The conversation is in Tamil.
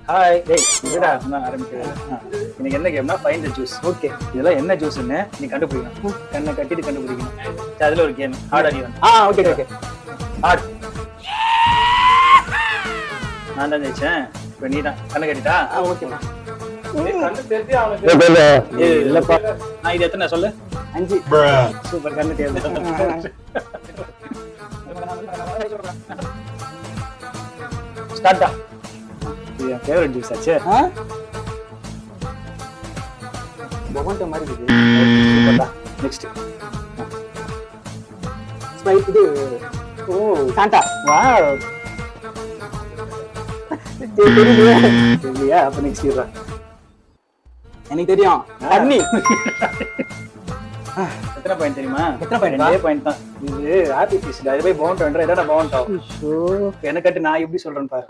ஹாய் டேய் என்னடா நான் ஆரம்பிக்கிறேன். இன்னைக்கு என்ன கேம்னா ஃபைண்ட் தி ஜூஸ். ஓகே இதெல்லாம் என்ன ஜூஸ்னு நீ கண்டுபிடிக்கணும். கண்ணை கட்டிட்டு கண்டுபிடிக்கணும். சரி அதுல ஒரு கேம் ஹார்ட் அடி வந்து. Okay okay hard. நான் தான் ஜெயிச்சேன். இப்போ நீ தான் கண்ணை கட்டிட்டா? ஓகேண்ணா. கண்ணு தெரிஞ்சு அவனுக்கு இல்லப்பா நான் இது எத்தனை சொல்லு? 5. சூப்பர் கண்ணு தேர்ந்து ஸ்டார்ட் தான். இது என் ஃபேவரட் ஜூஸ் ஆச்சு. பொகோண்டோ மாதிரி இருக்குது. சூப்பர்டா. நெக்ஸ்ட் ஸ்ப்ரைட் இது. ஓ சாண்டா. வாவ் தெரியலையா? அப்ப நெக்ஸ்ட் இயர் எனக்கு தெரியும். தண்ணி. எத்தனை பாயிண்ட் தெரியுமா? எத்தனை point? 2 பாயிண்ட் தான். இது ஆர்டிஃபிஷியல். அது போய் பவுண்ட் பண்ற. என்னடா பவுண்ட் ஆகும்? என்ன கட்டு நான் எப்படி சொல்றேன்னு பாரு.